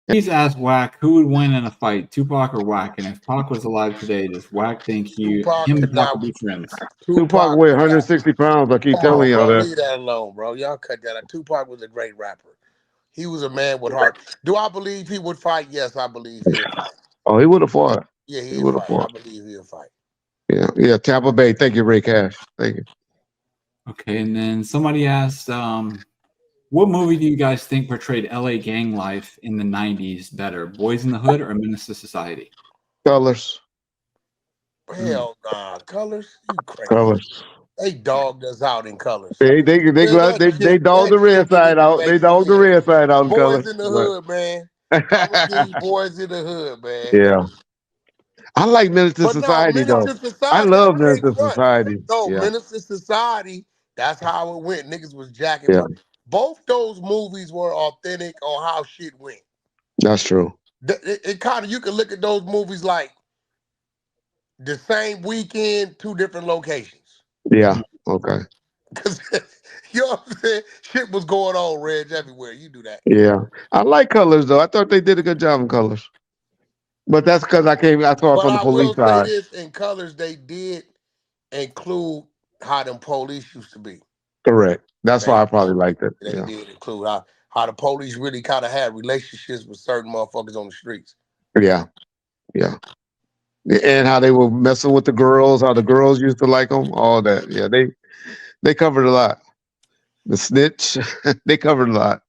He's asked Wack who would win in a fight, Tupac or Wack, and if Pac was alive today, does Wack think Tupac him could and Pac not. would be friends? Tupac Tupac weighed could not. 160 pounds. I keep Come telling on, y'all bro. that. Leave that alone, bro. Y'all cut that out. Tupac was a great rapper. He was a man with heart. Do I believe he would fight? Yes, I believe he'll fight. Oh, he would have fought. Yeah, He he'll would have fight. I fought. believe he'll fight. Yeah, yeah. Tampa Bay. Thank you, Ray Cash. Thank you. Okay, and then somebody asked, what movie do you guys think portrayed LA gang life in the 90s better, Boys in the Hood or Menace to Society? Colors. Hell nah. Colors? You crazy. Colors. They dogged us out in colors. They Man, they dog the red didn't side even out. make They dog the sense. red side out in Boys colors. in the Hood, man. I'm gonna give you Boys in the Hood, man. Yeah. I like Minister But no, Society though. Minister I Society, I love can't Minister front. Society. No, Yeah. Minister Society, that's how it went. Niggas was jacking. Yeah. Both those movies were authentic on how shit went. That's true. It kind of, you can look at those movies like the same weekend, two different locations. Yeah. Okay. Because, you know what I'm saying? Shit was going on, Reg, everywhere. You do that. Yeah. I like colors though. I thought they did a good job in colors. But that's because I saw it But from the I police will say side. this, in colors, they did include how them police used to be. Correct. That's why They I probably liked it. they Yeah. did include how the police really kind of had relationships with certain motherfuckers on the streets. Yeah. Yeah. And how they were messing with the girls, how the girls used to like them, all that. Yeah, they covered a lot. The snitch, they covered a lot.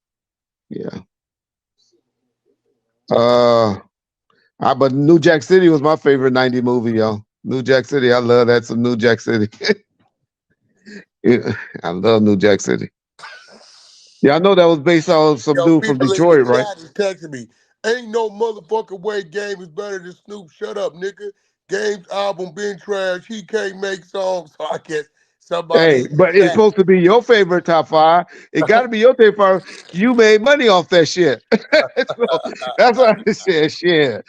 Yeah. Uh, but New Jack City was my favorite '90 movie, yo. New Jack City, I love that. Some New Jack City. Yeah, I love New Jack City. Yeah, I know that was based on some Yo, dude from people in the Detroit, right? chat is texting me. Ain't no motherfucking way Game is better than Snoop. Shut up, nigga. Game's album been trash. He can't make songs. So I guess somebody Hey, in the but it's chat. supposed to be your favorite top five. It got to be your top five. You made money off that shit. So that's what I said. Shit.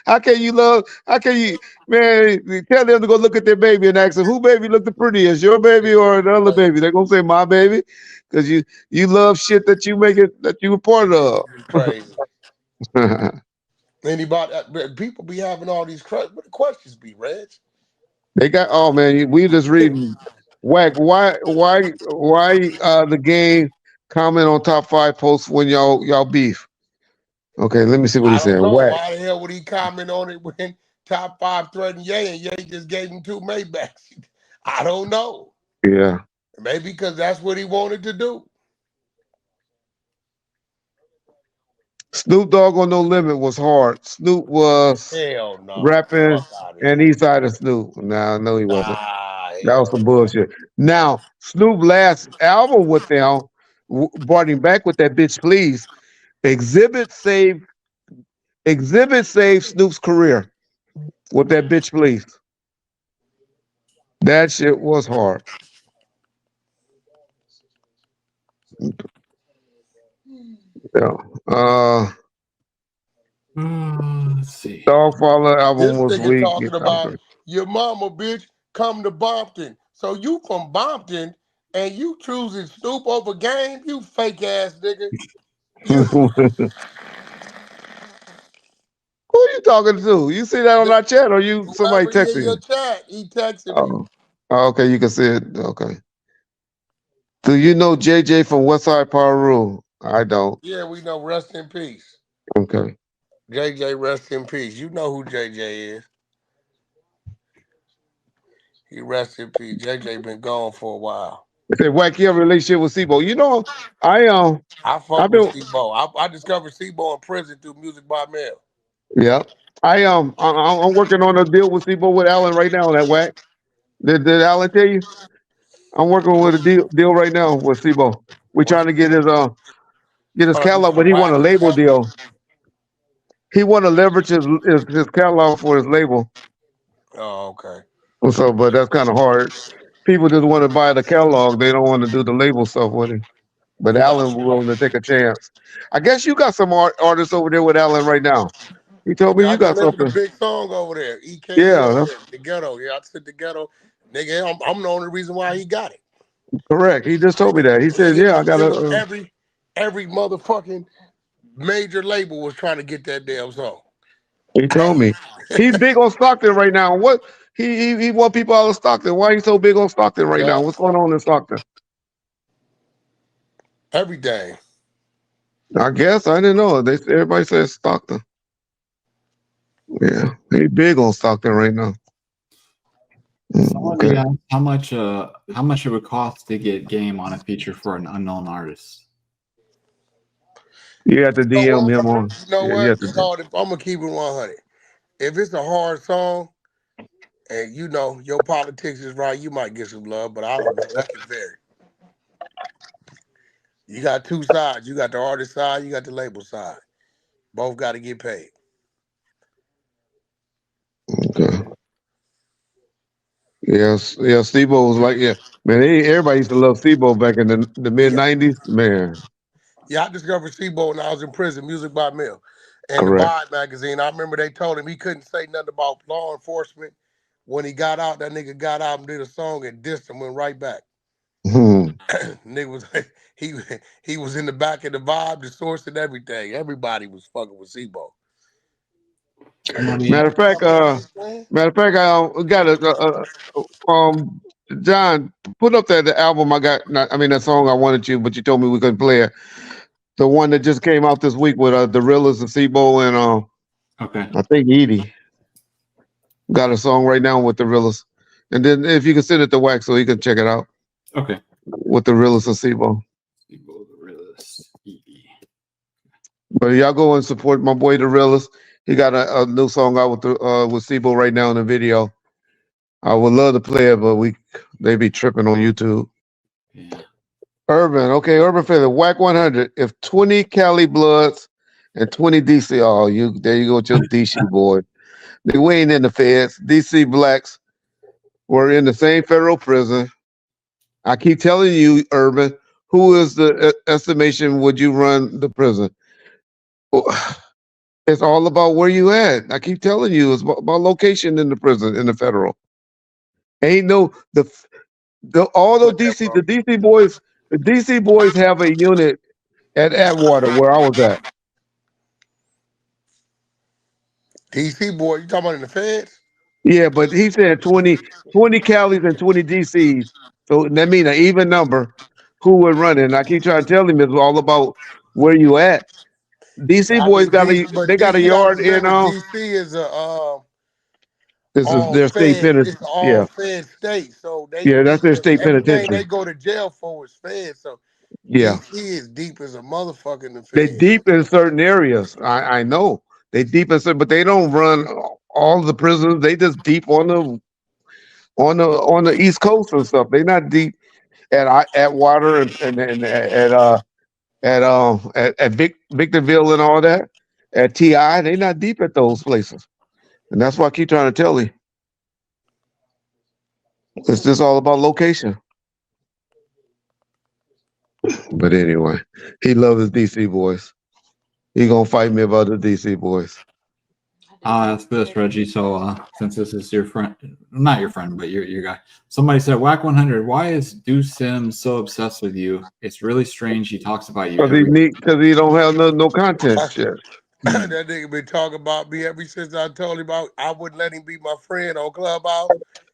How can you love? How can you, man? Tell them to go look at their baby and ask them who baby look the prettiest, your baby or the other baby? They're gonna say my baby because you love shit that you make it that you were part of. Crazy. Anybody, people be having all these questions, be Reg. They got oh man, we just reading. Wack, why the game comment on top five posts when y'all beef? Okay, let me see what I he's don't saying. know. Wack. Why the hell would he comment on it when top five threatened Ye and Ye just gave him two Maybachs? I don't know. Yeah. Maybe because that's what he wanted to do. Snoop Dogg on No Limit was hard. Snoop was Hell no. rapping Fuck out of and here. East Side of Snoop. Nah, no, he wasn't. Nah, That was hell some no. bullshit. Now, Snoop last album with them brought him back with that bitch please. Exhibit saved Snoop's career with that bitch please. That shit was hard. Yeah. Let's see. Dogfather album This was nigga weak. talking about your mama, bitch, come to Bompton. So you from Bompton and you choosing Snoop over Game? You fake ass nigga. You Who are you talking to? You see that on our chat or you somebody whoever he in texting your you? chat, he texting me. Oh. Oh, okay, you can see it. Okay. Do you know JJ from Westside Paru? I don't. Yeah, we know. Rest in peace. Okay. JJ, rest in peace. You know who JJ is. He rest in peace. JJ been gone for a while. They say Wack, you have a relationship with Sibo. You know, I I fuck I've with been C-Bo. I discovered C-Bo in prison through Music by Mail. yeah. I'm working on a deal with Sibo with Alan right now. That Wack. Did Alan tell you? I'm working with a deal right now with Sibo. We're What's trying to get his you catalog, but from he want a Wack label Production? deal. He want to leverage his catalog for his label. Oh, okay. So, but that's kind of hard. People just want to buy the catalog. They don't want to do the label stuff with him. But Alan was willing to take a chance. I guess you got some artists over there with Alan right now. He told me Yeah, I you just got listened to something. Big Song over there. EKE Yeah, over that's there. The ghetto. Yeah, I said the ghetto. Nigga, I'm the only reason why he got it. correct. He just told me that. He said, Nigga, "Yeah, I got it was a." every motherfucking major label was trying to get that damn song. He told me he's big on Stockton right now. What he want people out of Stockton? Why he so big on Stockton right now? What's going on in Stockton? Everything. I guess I didn't know. Everybody says Stockton. Yeah, he's big on Stockton right now. Somebody asked how much it would cost to get Game on a feature for an unknown artist. You have to DM him on. You know what? I'm gonna keep it 100. If it's a hard song, and you know your politics is right, you might get some love, but I don't know. That can vary. You got two sides. You got the artist side. You got the label side. Both got to get paid. Okay. Yes, yeah. Steve-O was like, yeah, man. Everybody used to love Steve-O back in the mid '90s, man. Yeah, I discovered Steve-O when I was in prison, Music by Mill, and Correct. the Vibe magazine. I remember they told him he couldn't say nothing about law enforcement. When he got out, that nigga got out and did a song and dissed him, went right back. Nigga was he was in the back of the Vibe, the source, and everything. Everybody was fucking with Steve-O. Matter of fact, I got John, put up the album I got. That song I wanted you, but you told me we couldn't play it. The one that just came out this week with the Realers and Steve-O and okay, I think Edie got a song right now with the Realers, and then if you can send it to Wack so he can check it out. Okay, with the Realers and Steve-O. Steve-O, the Realers, Edie. But y'all go and support my boy the Realers. He got a new song out with Steve-O right now in the video. I would love to play it, but they be tripping on YouTube. Yeah. Urban, okay, Urban Feather, Wack 100. If 20 Cali Bloods and 20 DC, there you go with your DC boy. We ain't in the feds. DC blacks were in the same federal prison. I keep telling you, Urban, who is the estimation would you run the prison? It's all about where you at. I keep telling you, it's about location in the prison, in the federal. Ain't no all those DC, the DC boys have a unit at Atwater where I was at. DC boy, you talking about in the feds? Yeah, but he said 20 Calis and 20 DCs. So that means an even number. Who would run it? And I keep trying to tell him it's all about where you at. DC boys got a yard in DC is their state penitentiary. It's all fed state. So that's their state penitentiary. They go to jail for is fed. So yeah, DC is deep as a motherfucker in the feds. They deep in certain areas. I know they deep in certain, but they don't run all the prisons. They just deep on the East Coast and stuff. They not deep at Water and at Victorville and all that. At TI, they not deep at those places, and that's why I keep trying to tell you. It's just all about location. But anyway, he loves his DC boys. He gonna fight me about the DC boys. I'll ask this, Reggie. So since this is your friend, not your friend, but your guy. Somebody said, Wack 100, why is Deuce Sims so obsessed with you? It's really strange he talks about you. Because he don't have no content shit. That nigga been talking about me ever since I told him I wouldn't let him be my friend on Clubhouse.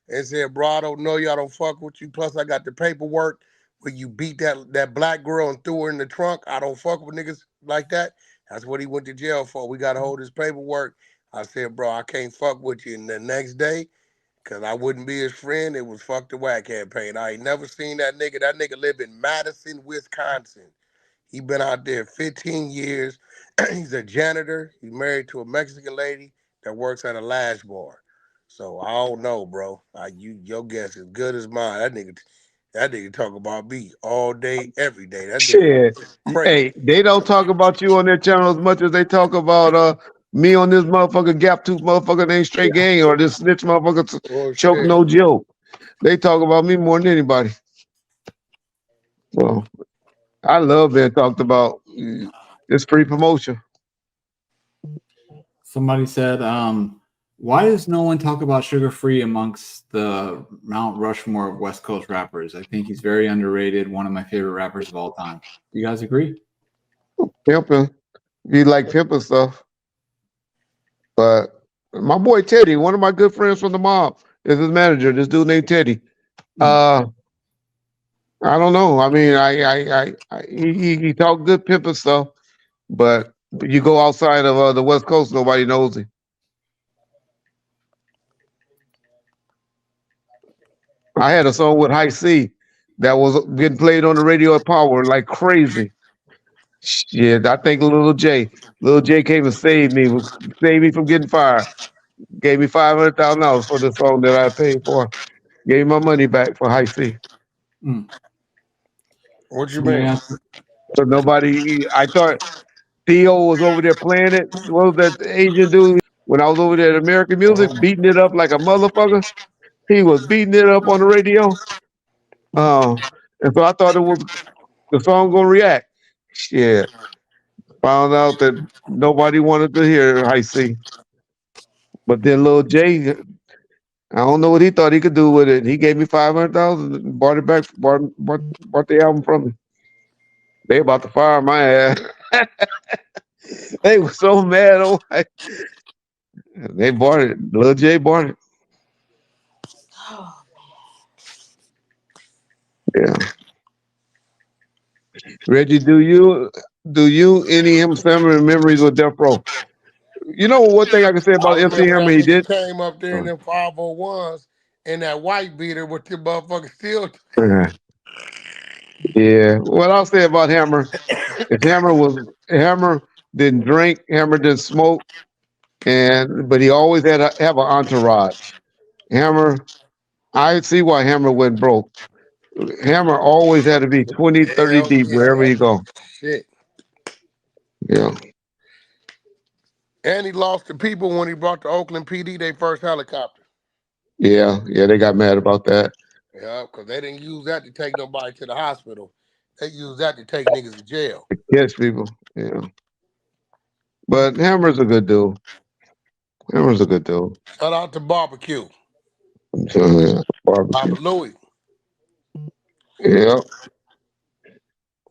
And said, bro, I don't know you. I don't fuck with you. Plus, I got the paperwork where you beat that black girl and threw her in the trunk. I don't fuck with niggas like that. That's what he went to jail for. We got to hold his paperwork. I said, bro, I can't fuck with you. And the next day, because I wouldn't be his friend, it was fuck the Wack campaign. I ain't never seen that nigga. That nigga live in Madison, Wisconsin. He been out there 15 years. He's a janitor. He's married to a Mexican lady that works at a lash bar. So I don't know, bro. Your guess is good as mine. That nigga talk about me all day, every day. That shit. Hey, they don't talk about you on their channel as much as they talk about me on this motherfucker Gap Tooth motherfucker named Straight Gang or this snitch motherfucker Choke No Joke. They talk about me more than anybody. So I love being talked about. It's free promotion. Somebody said, why does no one talk about Sugar Free amongst the Mount Rushmore of West Coast rappers? I think he's very underrated, one of my favorite rappers of all time. Do you guys agree? Pimpin'. He like pimping stuff. But my boy Teddy, one of my good friends from the mob, is his manager. This dude named Teddy. Uh, I don't know. I mean, he talk good pimping stuff, but you go outside of the West Coast, nobody knows him. I had a song with High C that was getting played on the radio at Power like crazy. Shit, I think Little J came and saved me from getting fired. Gave me $500,000 for the song that I paid for. Gave my money back for High C. What you Somebody mean? asked, So nobody, I thought Theo was over there playing it. What was that Asian dude? When I was over there at American Music, beating it up like a motherfucker. He was beating it up on the radio. Uh, and so I thought it was the song gonna react. Shit. Found out that nobody wanted to hear High C. But then Lil J, I don't know what he thought he could do with it. He gave me 500,000 and bought it back, bought the album from me. They about to fire my ass. They were so mad. Oh, they bought it. Lil J bought it. Yeah. Reggie, do you any him family memories with Death Row? You know one thing I can say I about MC remember Hammer, that he nigga did. came up there in them 501s in that white beater with the motherfucking steel. Yeah. What I'll say about Hammer is Hammer didn't drink, Hammer didn't smoke, but he always had have an entourage. Hammer, I see why Hammer went broke. Hammer always had to be 20, 30 Hell deep wherever yeah. you go. Shit. Yeah. And he lost the people when he brought the Oakland PD their first helicopter. Yeah. Yeah. They got mad about that. Yeah, because they didn't use that to take nobody to the hospital. They used that to take niggas to jail. Catch people. Yeah. But Hammer's a good dude. Hammer's a good dude. Shout out to Barbecue. Yeah. Barbecue. Papa Louie. Yeah.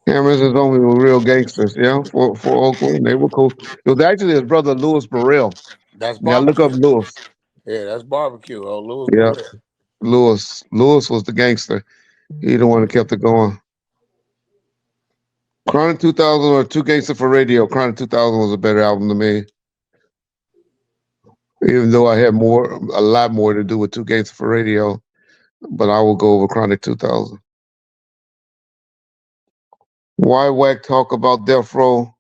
Hammer's is only real gangsters. Yeah. For Oakland. They were cool. It was actually his brother, Louis Burrell. That's You gotta look up Barbecue. Louis. Yeah, that's Barbecue. Oh, Louis Yeah. Burrell. Louis. Louis was the gangster. He the one that kept it going. Chronic 2000 or Two Gangster for Radio. Chronic 2000 was a better album to me. Even though I had a lot more to do with Two Gangster for Radio. But I will go over Chronic 2000. Why Wack talk about Death Row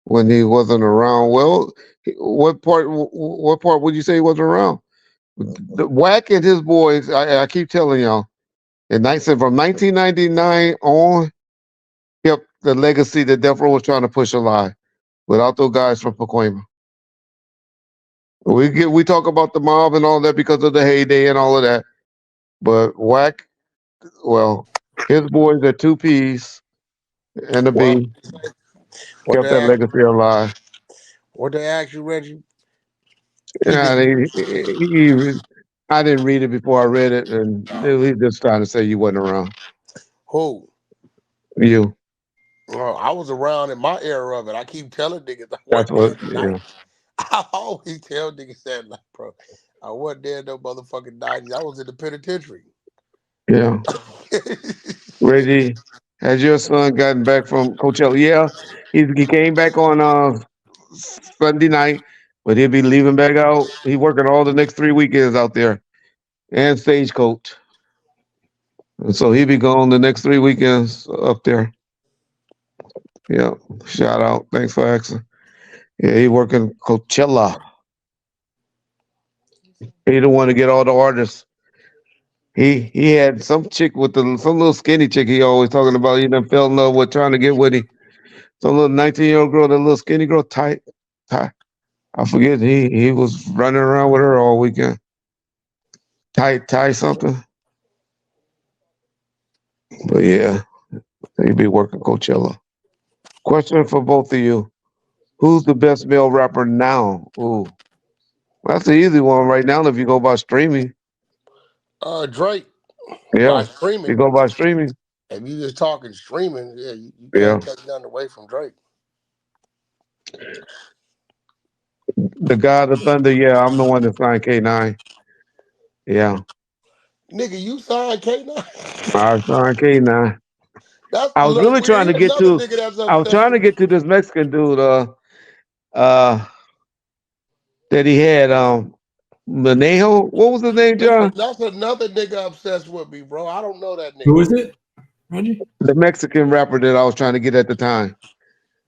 when he wasn't around? Well, what part would you say he wasn't around? Wack and his boys, I keep telling y'all, from 1999 on, kept the legacy that Death Row was trying to push alive without those guys from Pacoima. We talk about the mob and all that because of the heyday and all of that, but Wack, well, his boys at 2Ps and the What? B What kept they that ask, legacy alive. what they ask you, Reggie? Yeah, I didn't read it before I read it, and he just trying to say you wasn't around. Who? You. Well, I was around in my era of it. I keep telling niggas I That's wasn't there what. in the Yeah. 90s. I always tell niggas that, like, bro, I wasn't there in no motherfucking 90s. I was in the penitentiary. Yeah. Reggie, has your son gotten back from Coachella? Yeah, he came back on Sunday night, but he'll be leaving back out. He working all the next 3 weekends out there and Stagecoach. And so he'll be gone the next 3 weekends up there. Yeah. Shout out. Thanks for asking. Yeah, he working Coachella. He the one to get all the artists. He had some chick with some little skinny chick he always talking about. He done fell in love with trying to get with him. Some little 19-year-old girl, that little skinny girl, tight. I forget. He was running around with her all weekend. Tight something. But yeah, he be working Coachella. Question for both of you: who's the best male rapper now? Ooh, that's the easy one right now. If you go by streaming, Drake, by yeah, you streaming. go by streaming, If you just talking streaming, yeah, you yeah. can't take nothing away from Drake. The God of Thunder. Yeah, I'm the one that signed K9. Yeah, Nigga, you signed K9. I signed K9. That's I was look. really trying to Here's get another to. nigga that's I was obsessed trying to with me. get to this Mexican dude. Uh, that he had. Manejo. What was his name, John? That's another nigga obsessed with me, bro. I don't know that Who nigga. is it, Reggie? The Mexican rapper that I was trying to get at the time.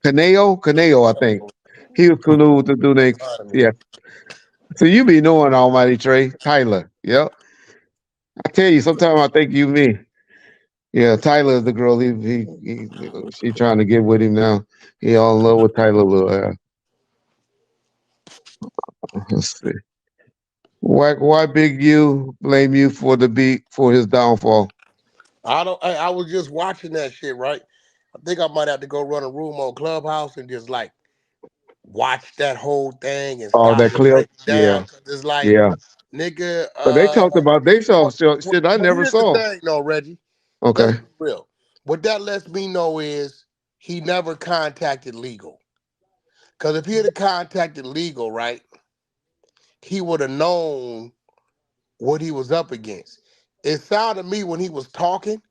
Caneo, I think. He was cool with the dude named. Yeah. So you be knowing Almighty Trey. Tyler. Yep. I tell you, sometimes I think you me. Yeah, Tyler is the girl. She trying to get with him now. He all in love with Tyler Lil. Let's see. Why Big U blame you for the beat for his downfall? I don't. I was just watching that shit, right? I think I might have to go run a room on Clubhouse and just like watch that whole thing and Oh, stop that and clip. break it down. Yeah, Cause it's like, yeah. nigga, But they saw shit I well, never here's the saw. thing, though, Reggie. Let's Okay. be real. What that lets me know is he never contacted legal. Cause if he had contacted legal, right, he would have known what he was up against. It sounded to me when he was talking,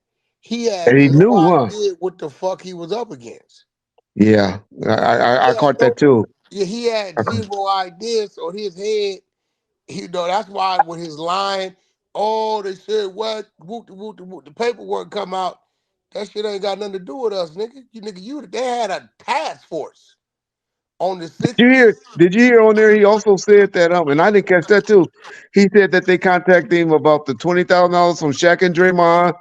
he had And he no knew, huh? idea what the fuck he was up against. Yeah. I He had caught no, that too. yeah, he had zero ideas on his head. He know that's why with his line, oh, they said what, whoop, whoop, whoop, the paperwork come out. That shit ain't got nothing to do with us, nigga. They had a task force on the Did you hear on there? He also said that and I didn't catch that too. He said that they contacted him about the $20,000 from Shaq and Draymond.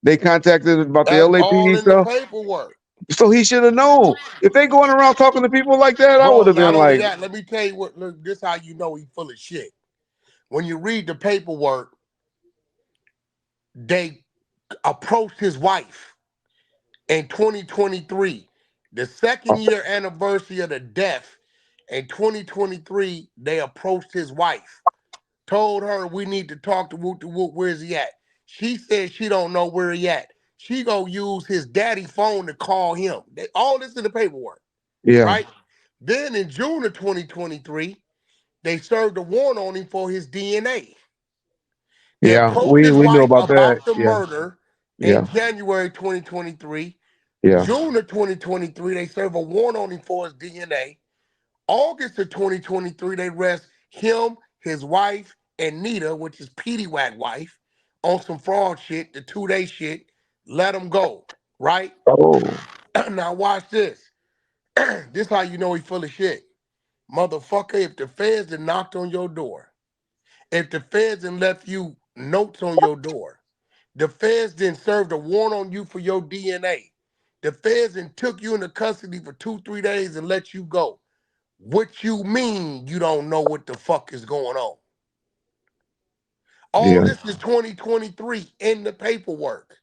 They contacted him about the That's all LAPD in the stuff. paperwork. So he should have known. If they going around talking to people like that, I would Bro, have not been only like, that, let me tell you what, look, this how you know he full of shit. When you read the paperwork, they approached his wife in 2023, the second year anniversary of the death. In 2023, they approached his wife, told her we need to talk to Woot the Woot. Where's he at? She said she don't know where he at. She gonna use his daddy phone to call him. All this in the paperwork, yeah, right? Then in June of 2023, they served a warrant on him for his DNA. They yeah. approached We his we know wife about that. about the Yeah, murder in yeah, January 2023. yeah. June of 2023, they serve a warrant on him for his DNA. August of 2023, they arrest him, his wife, and Nita, which is Petey Wack wife, on some fraud shit, the 2-day shit. Let them go, right? Oh, Now watch this. This how you know he full of shit. Motherfucker, if the feds had knocked on your door, if the feds and left you notes on your door, the feds then served a warrant on you for your DNA. The feds then took you into custody for 2-3 days and let you go. What you mean you don't know what the fuck is going on? All yeah, this is 2023 in the paperwork.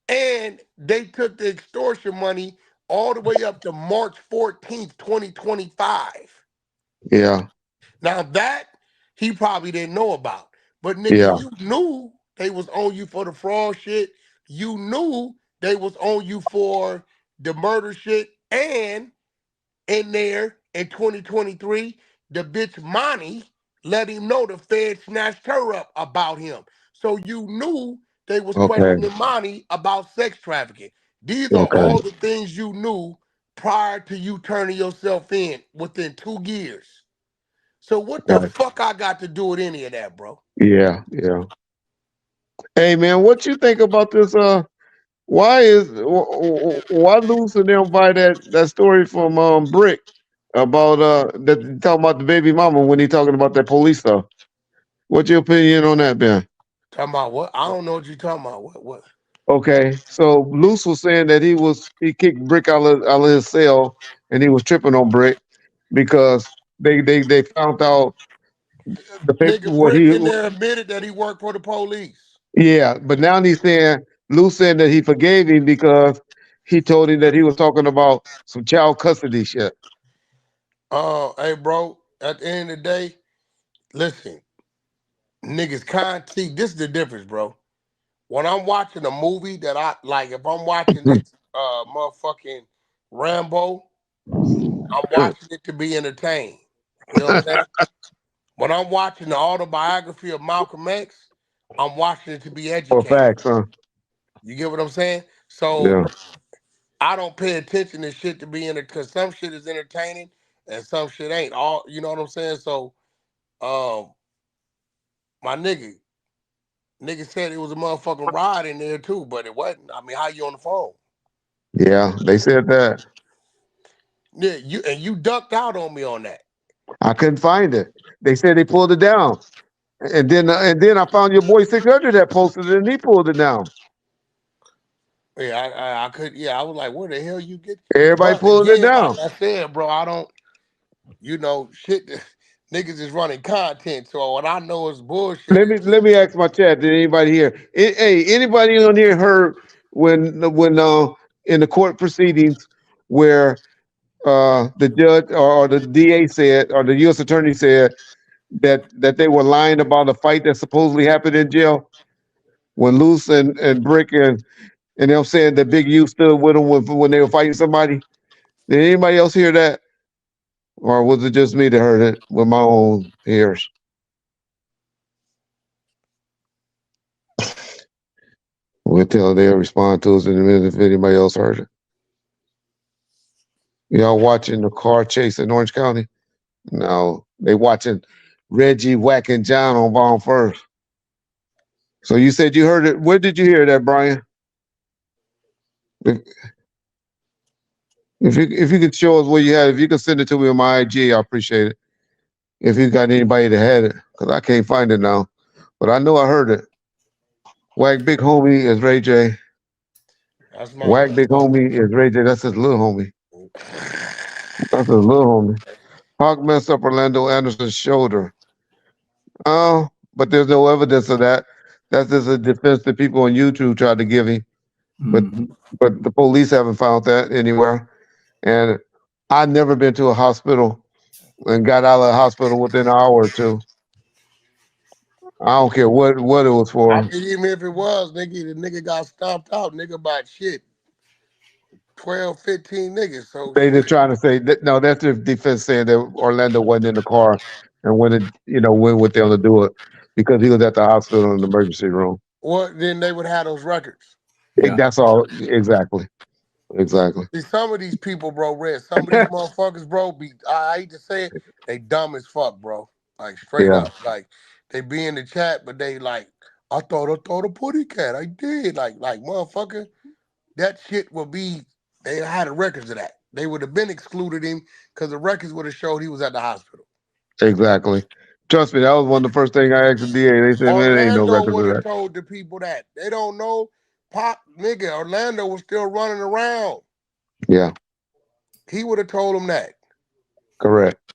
And they took the extortion money all the way up to March 14th, 2025. yeah, Now that he probably didn't know about. But nigga, yeah. you knew they was on you for the fraud shit. You knew they was on you for the murder shit. And in there in 2023, the bitch Monty let him know the Fed snatched her up about him. So you knew they was Okay, questioning Monty about sex trafficking. These are okay, all the things you knew prior to you turning yourself in within 2 years. So what the okay. fuck I got to do with any of that, bro? Yeah, yeah. Hey man, what you think about this? Why losing them by that story from Brick about that talking about the baby mama when he talking about that police stuff? What's your opinion on that, Ben? Talking about what? I don't know what you talking about. What? Okay, so Luce was saying that he kicked Brick out of his cell and he was tripping on Brick because they found out the paper Nigga what Brick he in there admitted that he worked for the police. yeah, but now he's saying Luce saying that he forgave him because he told him that he was talking about some child custody shit. Hey, bro, at the end of the day, listen, niggas can't see. This is the difference, bro. When I'm watching a movie that I like, if I'm watching this motherfucking Rambo, I'm watching it to be entertained. You know what I'm saying? When I'm watching the autobiography of Malcolm X, I'm watching it to be For educated. facts, huh? You get what I'm saying? So Yeah. I don't pay attention to shit to be in it because some shit is entertaining and some shit ain't. All you know what I'm saying? So um my nigga said it was a motherfucking ride in there too, but it wasn't. I mean, how you on the phone? Yeah, they said that. Yeah, you ducked out on me on that. I couldn't find it. They said they pulled it down. And then I found your boy 600 that posted it and he pulled it down. Yeah, I could. Yeah, I was like, where the hell you get? Everybody But pulling it again, like down. I said, bro, I don't. Shit. Niggas is running content, so what I know is bullshit. Let me ask my chat. Did anybody hear? Hey, anybody on here heard when in the court proceedings where the judge or the DA said or the U.S. attorney said that they were lying about a fight that supposedly happened in jail when Luce and Brick and them saying that Big U stood with them when they were fighting somebody. Did anybody else hear that, or was it just me that heard it with my own ears? We'll tell they'll respond to us in a minute if anybody else heard it. Y'all watching the car chase in Orange County? No, they watching Reggie, Wack, and John on Bomb First. So you said you heard it. Where did you hear that, Brian? If, if you could show us where you had, if you could send it to me on my IG, I appreciate it. If you got anybody that had it, because I can't find it now, but I know I heard it. Wack Big Homie is Ray J. That's my Wack Big little Homie is Ray J. That's his little homie. That's his little homie. Hawk messed up Orlando Anderson's shoulder. Oh, but there's no evidence of that. That's just a defense that people on YouTube tried to give him. But Mhm. but the police haven't found that anywhere. And I've never been to a hospital and got out of the hospital within an hour or two. I don't care what it was I for. mean, even if it was, the nigga got stomped out, nigga, by shit. 12, 15 niggas. So They just shit. trying to say that no, that's their defense saying that Orlando wasn't in the car and went with them to do it because he was at the hospital in the emergency room. What then they would have those records. Yeah. That's all exactly. Exactly. See, some of these people, bro, Red, some of these motherfuckers, bro, I hate to say it, they dumb as fuck, bro. Like straight Yeah, up. Like they be in the chat, but they like, I thought a putty cat. I did. Like motherfucker, that shit would be they had the records of that. They would have been excluded him because the records would have showed he was at the hospital. exactly. Trust me, that was one of the first things I asked the DA. They said, man, there ain't no Orlando records would of have that. told the people that. They don't know. Pop nigga, Orlando was still running around. Yeah, He would have told them that. correct.